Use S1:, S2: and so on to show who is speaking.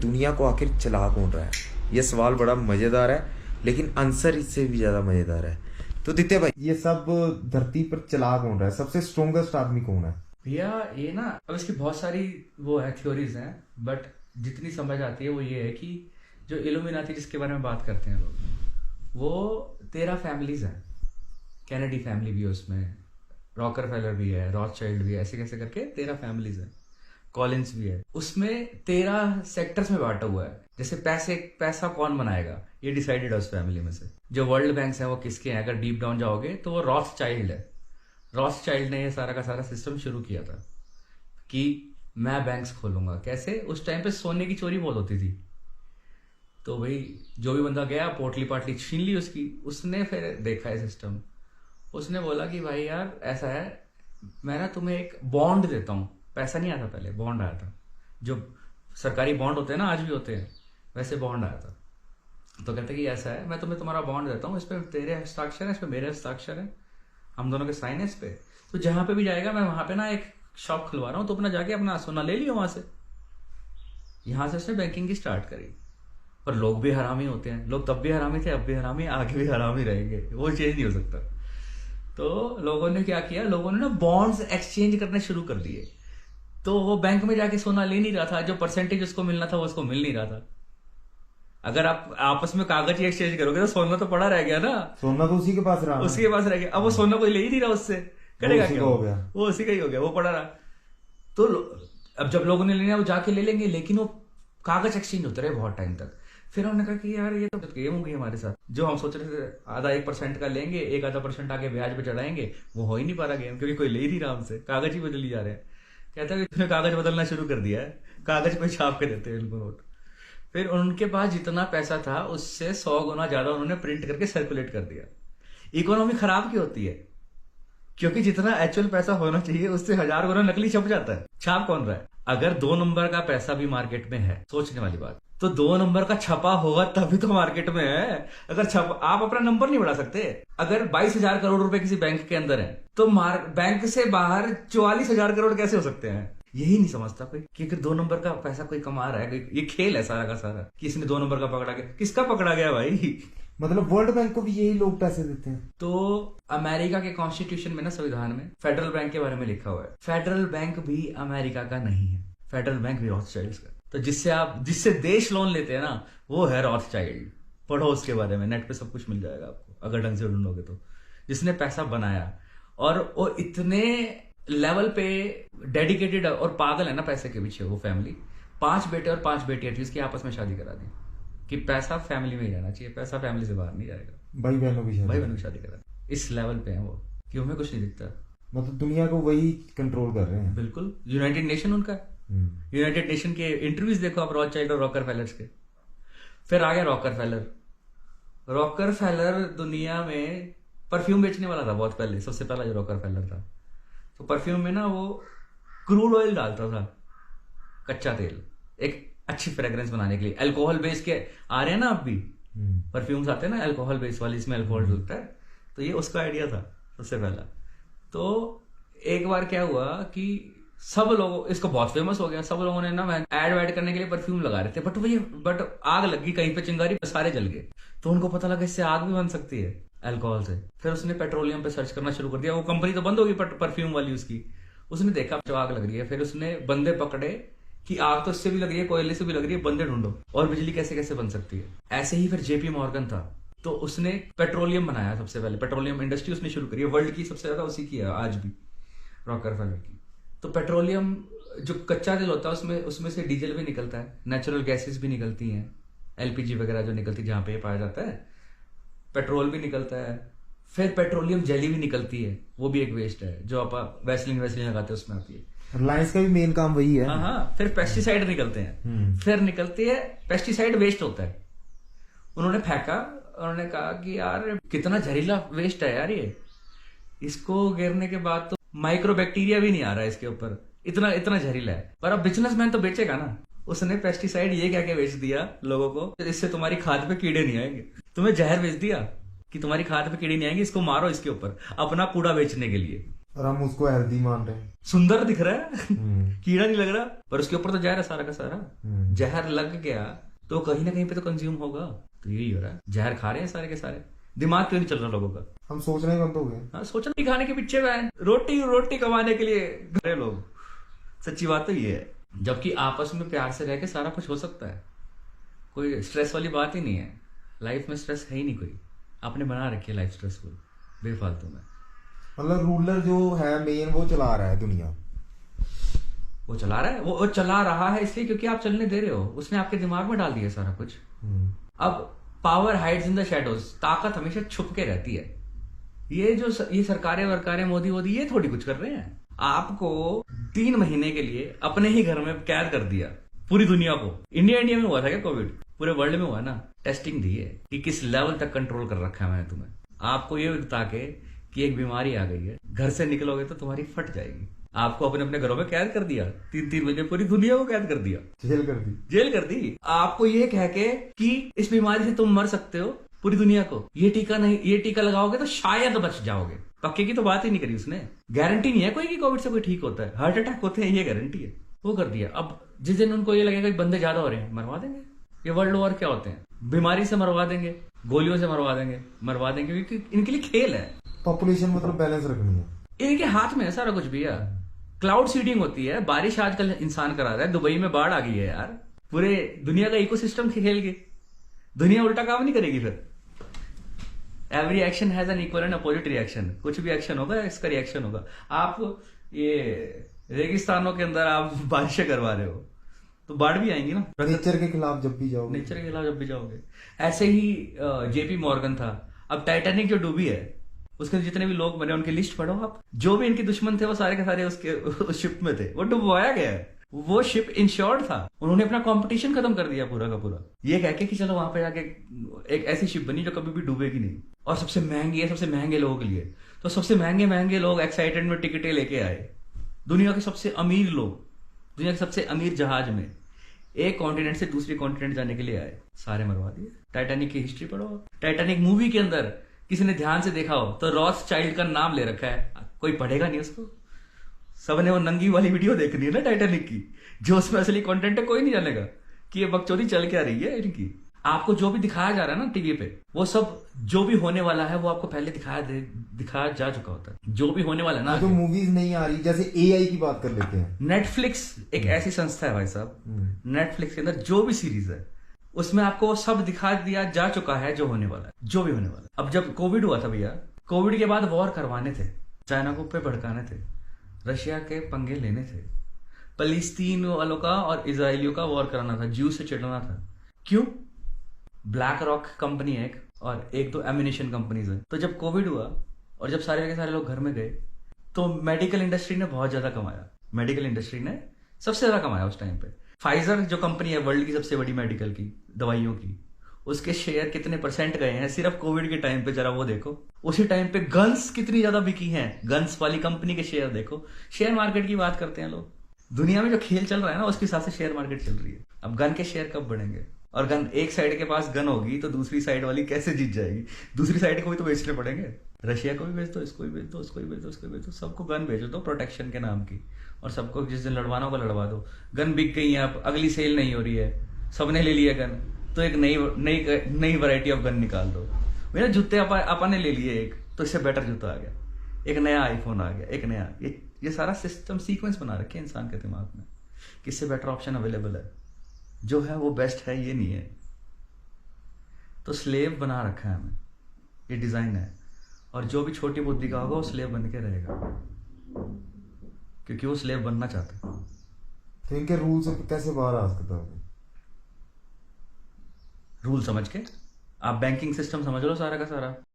S1: दुनिया को आखिर चला कौन रहा है? ये सवाल बड़ा मजेदार है, लेकिन आंसर इससे भी ज्यादा मजेदार है। तो दित्य भाई, ये सब धरती पर चला कौन रहा है? सबसे स्ट्रोंगेस्ट आदमी कौन है?
S2: भैया ये ना, अब इसकी बहुत सारी वो है थ्योरीज हैं, बट जितनी समझ आती है वो ये है कि जो इल्यूमिनाती जिसके बारे में बात करते हैं लोग, वो 13 फैमिलीज हैं। कैनेडी फैमिली भी है उसमें, रॉकरफेलर भी है, रॉथशाइल्ड भी है, ऐसे कैसे करके 13 फैमिलीज हैं। कॉलिंस भी है। उसमें 13 सेक्टर्स में बांटा हुआ है। जैसे पैसा कौन बनाएगा ये डिसाइडेड है उस फैमिली में से। जो वर्ल्ड बैंक्स हैं वो किसके हैं, अगर डीप डाउन जाओगे तो वो रॉथचाइल्ड है। रॉथचाइल्ड ने ये सारा का सारा सिस्टम शुरू किया था कि मैं बैंक्स खोलूंगा। कैसे? उस टाइम पे सोने की चोरी बहुत होती थी, तो भाई जो भी बंदा गया पोटली पाटली छीन ली उसकी। उसने फिर देखा है सिस्टम, उसने बोला कि भाई यार ऐसा है, मैं ना तुम्हें एक बॉन्ड देता हूँ। पैसा नहीं आया था पहले, बॉन्ड आया था। जो सरकारी बॉन्ड होते हैं ना, आज भी होते हैं, वैसे बॉन्ड आया था। तो कहते कि ऐसा है, मैं तुम्हें तुम्हारा बॉन्ड देता हूँ, इस पे तेरे हस्ताक्षर है, इस पे मेरे हस्ताक्षर है, हम दोनों के साइन है इस पे। तो जहां पे भी जाएगा, मैं वहां पे ना एक शॉप खुलवा रहा हूँ, तो अपना जाके अपना सोना ले लियो वहां से। यहां से उसने बैंकिंग की स्टार्ट करी। पर लोग भी हरामी होते हैं, लोग तब भी हरामी थे, अब भी हरामी, आगे भी हरामी रहेंगे, वो चेंज नहीं हो सकता। तो लोगों ने क्या किया, लोगों ने ना बॉन्ड्स एक्सचेंज करने शुरू कर दिए। तो वो बैंक में जाके सोना ले नहीं रहा था, जो परसेंटेज उसको मिलना था वो उसको मिल नहीं रहा था। अगर आप आपस में कागज ही एक्सचेंज करोगे तो सोना तो पड़ा रह गया ना,
S1: सोना तो उसी के पास रहा,
S2: उसी के पास रह गया। अब वो सोना कोई ले ही नहीं रहा उससे, करेगा क्या?
S1: हो गया,
S2: वो उसी का ही हो गया, वो पड़ा रहा। तो अब जब लोगों ने लेना वो जाके ले लेंगे, लेकिन वो कागज एक्सचेंज होते रहे बहुत टाइम तक। फिर हमने कहा कि यार ये तो गेम हो गई हमारे साथ। जो हम सोच रहे थे आधा 1% का लेंगे, एक आधा % आगे ब्याज पे चढ़ाएंगे, वो हो ही नहीं पा रहा गेम, क्योंकि कोई ले ही नहीं रहा हमसे, कागज ही बदल ही जा रहे हैं। कहता है कि तूने कागज बदलना शुरू कर दिया है, कागज पे छाप के देते हैं इनको नोट। फिर उनके पास जितना पैसा था उससे 100 गुना ज्यादा उन्होंने प्रिंट करके सर्कुलेट कर दिया। इकोनॉमी खराब क्यों होती है? क्योंकि जितना एक्चुअल पैसा होना चाहिए उससे 1000 गुना नकली छप जाता है। छाप कौन रहा है? अगर 2 नंबर का पैसा भी मार्केट में है, सोचने वाली बात, तो 2 नंबर का छपा होगा तभी तो मार्केट में है। अगर आप अपना नंबर नहीं बढ़ा सकते। अगर 22,000 करोड़ रुपए किसी बैंक के अंदर है, तो बैंक से बाहर 44,000 करोड़ कैसे हो सकते हैं? यही नहीं समझता कोई कि अगर 2 नंबर का पैसा कोई कमा रहा है, ये खेल है सारा का सारा, कि इसने 2 नंबर का पकड़ा गया। किसका पकड़ा गया भाई?
S1: मतलब वर्ल्ड बैंक को भी यही लोग पैसे देते हैं।
S2: तो अमेरिका के कॉन्स्टिट्यूशन में ना, संविधान में फेडरल बैंक के बारे में लिखा हुआ है। फेडरल बैंक भी अमेरिका का नहीं है, फेडरल बैंक भी रॉथचाइल्ड्स का। तो जिससे देश लोन लेते हैं ना, वो है रॉथचाइल्ड। पढ़ो उसके बारे में, नेट पे सब कुछ मिल जाएगा आपको, अगर ढंग से ढूंढोगे तो। जिसने पैसा बनाया, और वो इतने लेवल पे डेडिकेटेड और पागल है ना पैसे के पीछे, वो फैमिली 5 बेटे और 5 बेटियां थी, उसकी आपस में शादी करा दी कि पैसा फैमिली में ही रहना चाहिए, पैसा फैमिली से बाहर नहीं जाएगा।
S1: भाई बहनों की
S2: शादी करा दी। इस लेवल पे है वो कि हमें कुछ नहीं दिखता।
S1: मतलब दुनिया को वही कंट्रोल कर रहे हैं।
S2: बिल्कुल, यूनाइटेड नेशन उनका है। यूनाइटेड नेशन के इंटरव्यूज देखो आप, रॉथचाइल्ड और रॉकरफेलर्स के। फिर आ गया रॉकरफेलर। रॉकरफेलर दुनिया में परफ्यूम बेचने वाला था बहुत पहले, सबसे पहला जो रॉकरफेलर था। तो परफ्यूम में ना वो क्रूड ऑयल डालता था, कच्चा तेल, एक अच्छी फ्रेग्रेंस बनाने के लिए। अल्कोहल बेस के आ रहे हैं ना अब भी परफ्यूम्स आते हैं ना, अल्कोहल बेस वाली, इसमें अल्कोहल डलता है। तो ये उसका आइडिया था सबसे पहला। तो एक बार क्या हुआ कि सब लोगों, इसको बहुत फेमस हो गया, सब लोगों ने ना एड वैड करने के लिए परफ्यूम लगा रहे थे, बट आग लगी कहीं पे, चिंगारी, सारे जल गए। तो उनको पता लगा इससे आग भी बन सकती है अल्कोहल से। फिर उसने पेट्रोलियम पे सर्च करना शुरू कर दिया। वो कंपनी तो बंद होगी परफ्यूम वाली उसकी। उसने देखा जो आग लग रही है, फिर उसने बंदे पकड़े कि आग तो इससे भी लग रही है, कोयले से भी लग रही है, बंदे ढूंढो, और बिजली कैसे कैसे बन सकती है। ऐसे ही फिर जेपी मॉर्गन था, तो उसने पेट्रोलियम बनाया सबसे पहले। पेट्रोलियम इंडस्ट्री उसने शुरू करी है, वर्ल्ड की सबसे ज्यादा उसी की है आज भी, रॉकरफेलर की। तो पेट्रोलियम जो कच्चा तेल होता है उसमें से डीजल भी निकलता है, नेचुरल गैसेस भी निकलती हैं, एलपीजी वगैरह जो निकलती है जहां पे पाया जाता है, पेट्रोल भी निकलता है। फिर पेट्रोलियम जेली भी निकलती है, वो भी एक वेस्ट है जो आप वैसलीन लगाते हैं उसमें आती है।
S1: रिलायंस का भी मेन काम वही है।
S2: हाँ। फिर पेस्टिसाइड निकलते हैं, फिर निकलती है पेस्टिसाइड वेस्ट होता है। उन्होंने फेंका, उन्होंने कहा कि यार कितना जहरीला वेस्ट है यार ये, इसको गिरने के बाद तो माइक्रोबैक्टीरिया भी नहीं आ रहा है इसके ऊपर, इतना इतना जहरीला है। पर अब बिजनेसमैन तो बेचेगा ना। उसने पेस्टिसाइड ये क्या क्या बेच दिया लोगों को, इससे तुम्हारी खाद पे कीड़े नहीं आएंगे। तुम्हें जहर बेच दिया कि तुम्हारी खाद पे कीड़े नहीं आएंगे, इसको मारो इसके ऊपर, अपना कूड़ा बेचने के लिए।
S1: और हम उसको हेल्दी मान रहे हैं।
S2: सुंदर दिख रहा है,
S1: हम्म,
S2: कीड़ा नहीं लग रहा, पर उसके ऊपर तो जहर है सारा का सारा। जहर लग गया तो कहीं ना कहीं पे तो कंज्यूम होगा। तो यही हो रहा है, जहर खा रहे हैं सारे के सारे। दिमाग क्यों नहीं चल रहा लोगों का?
S1: हम सोचना ही बंद हो गए।
S2: हाँ, सोचना नहीं, खाने के पीछे में रोटी रोटी कमाने के लिए घरे लोग। सच्ची बात तो ये है, जबकि आपस में प्यार से रह के सारा कुछ हो सकता है। कोई स्ट्रेस वाली बात ही नहीं है लाइफ में, स्ट्रेस है ही नहीं कोई। आपने बना रखी है लाइफ स्ट्रेसफुल बेफालतू में।
S1: मतलब रूलर जो है मेन वो चला रहा है दुनिया।
S2: वो चला रहा है, वो चला रहा है इसलिए क्योंकि आप चलने दे रहे हो। उसने आपके दिमाग में डाल दिया सारा कुछ। अब power hides in the shadows, ताकत हमेशा छुप के रहती है। ये जो ये सरकारें वरकारें मोदी वोदी ये थोड़ी कुछ कर रहे हैं। आपको 3 महीने के लिए अपने ही घर में कैद कर दिया पूरी दुनिया को। इंडिया में हुआ था क्या कोविड? पूरे वर्ल्ड में हुआ ना। टेस्टिंग दी है कि किस लेवल तक कंट्रोल कर रखा है मैंने तुम्हें। आपको ये बता के कि एक बीमारी आ गई है, घर से निकलोगे तो तुम्हारी फट जाएगी। आपको अपने अपने घरों में कैद कर दिया, 3-3 महीने पूरी दुनिया को कैद कर दिया,
S1: जेल कर दी।
S2: जेल कर दी। आपको ये कह के कि इस बीमारी से तुम मर सकते हो पूरी दुनिया को, ये टीका नहीं, ये टीका लगाओगे तो शायद बच जाओगे। पक्के की तो बात ही नहीं करी उसने। गारंटी नहीं है कोई कि कोविड से कोई ठीक होता है। हार्ट अटैक होते हैं ये गारंटी है, वो कर दिया। अब जिस दिन उनको ये लगेगा कि बंदे ज्यादा हो रहे हैं, मरवा देंगे। ये वर्ल्ड वॉर क्या होते हैं? बीमारी से मरवा देंगे, गोलियों से मरवा देंगे क्योंकि इनके लिए खेल है।
S1: पॉपुलेशन मतलब बैलेंस रखनी है
S2: इनके हाथ में है सारा कुछ भैया। क्लाउड सीडिंग होती है, बारिश आजकल इंसान करा रहा है। दुबई में बाढ़ आ गई है यार, पूरे दुनिया का इकोसिस्टम खेल के। दुनिया उल्टा काम नहीं करेगी फिर। Every action has an equal and opposite reaction. कुछ भी एक्शन होगा इसका रिएक्शन होगा। आप ये रेगिस्तानों के अंदर आप बारिशें करवा रहे हो तो बाढ़ भी आएंगी ना।
S1: नेचर के खिलाफ जब भी जाओगे।
S2: नेचर के खिलाफ जब भी जाओगे। ऐसे ही जेपी मॉर्गन था। अब टाइटैनिक जो डूबी है उसके जितने भी लोग मरे उनकी लिस्ट पढ़ो आप। जो भी इनके दुश्मन थे वो सारे के सारे उसके उस शिप में थे। वो डुबवाया गया है। वो शिप इंश्योर्ड था। उन्होंने अपना कंपटीशन खत्म कर दिया पूरा का पूरा, ये कह के कि चलो वहां पे जाके एक ऐसी शिप बनी जो कभी भी डूबेगी नहीं और सबसे महंगी है, सबसे महंगे लोगों के लिए। तो सबसे महंगे महंगे लोग एक्साइटेड में टिकटें लेके आए। दुनिया के सबसे अमीर लोग, दुनिया के सबसे अमीर जहाज में एक कॉन्टिनेंट से दूसरे कॉन्टिनेंट जाने के लिए आए, सारे मरवा दिए। टाइटैनिक की हिस्ट्री पढ़ो। टाइटैनिक मूवी के अंदर किसी ने ध्यान से देखा हो तो रॉस चाइल्ड का नाम ले रखा है। कोई पढ़ेगा नहीं उसको। सबने वो नंगी वाली वीडियो देखनी है ना टाइटैनिक की, जो उसमें असली कंटेंट है कोई नहीं जानेगा कि ये बकचोदी चल क्या रही है इनकी। आपको जो भी दिखाया जा रहा है ना टीवी पे, वो सब जो भी होने वाला है वो आपको पहले दिखाया जा चुका होता है। जो भी होने वाला है ना,
S1: जो मूवीज नहीं आ रही, जैसे एआई की बात कर लेते हैं।
S2: नेटफ्लिक्स एक ऐसी संस्था है भाई साहब। नेटफ्लिक्स के अंदर जो भी सीरीज है उसमें आपको वो सब दिखा दिया जा चुका है जो होने वाला है, जो भी होने वाला है। अब जब कोविड हुआ था भैया, कोविड के बाद वॉर करवाने थे, चाइना को पे भड़काने थे, रशिया के पंगे लेने थे, फलस्तीन वालों का और इजरायलियों का वॉर कराना था, ज्यू से चिढ़ना था। क्यों? ब्लैक रॉक कंपनी है एक, और एक दो एम्यूनिशन कंपनीज है। तो जब कोविड हुआ और जब सारे के सारे लोग घर में गए तो मेडिकल इंडस्ट्री ने बहुत ज्यादा कमाया। मेडिकल इंडस्ट्री ने सबसे ज्यादा कमाया उस टाइम पे। फाइजर जो कंपनी है वर्ल्ड की सबसे बड़ी मेडिकल की दवाइयों की, उसके शेयर कितने % गए हैं सिर्फ कोविड के टाइम पे, जरा वो देखो। उसी टाइम पे गन्स कितनी ज्यादा बिकी हैं, गन्स वाली कंपनी के शेयर देखो। शेयर मार्केट की बात करते हैं लोग। दुनिया में जो खेल चल रहा है ना उसके हिसाब से शेयर मार्केट चल रही है। अब गन के शेयर कब बढ़ेंगे? और गन एक साइड के पास गन होगी तो दूसरी साइड वाली कैसे जीत जाएगी? दूसरी साइड को भी तो बेचने पड़ेंगे। रशिया को भी बेच दो, इसको भी बेच दो, उसको भी बेच दो, उसको भी बेच दो, सबको गन भेज दो प्रोटेक्शन के नाम की, और सबको जिस दिन लड़वाना होगा लड़वा दो। गन बिक गई है, अब अगली सेल नहीं हो रही है, सबने ले लिया गन, तो एक नई वैरायटी ऑफ गन निकाल दो। मेरा जूते अपन ने ले लिए एक, तो इससे बेटर जूता आ गया, एक नया आईफोन आ गया, एक नया ये सारा सिस्टम सीक्वेंस बना रखे इंसान के दिमाग में कि इससे बेटर ऑप्शन अवेलेबल है, जो है वो बेस्ट है ये नहीं है। तो स्लेव बना रखा है हमें, ये डिजाइन है। और जो भी छोटी बुद्धि का होगा वो स्लेव बन के रहेगा, क्योंकि वो स्लेव बनना चाहता है।
S1: तो इनके रूल से कैसे बाहर आ सकता है?
S2: रूल समझ के आप बैंकिंग सिस्टम समझ लो सारा का सारा।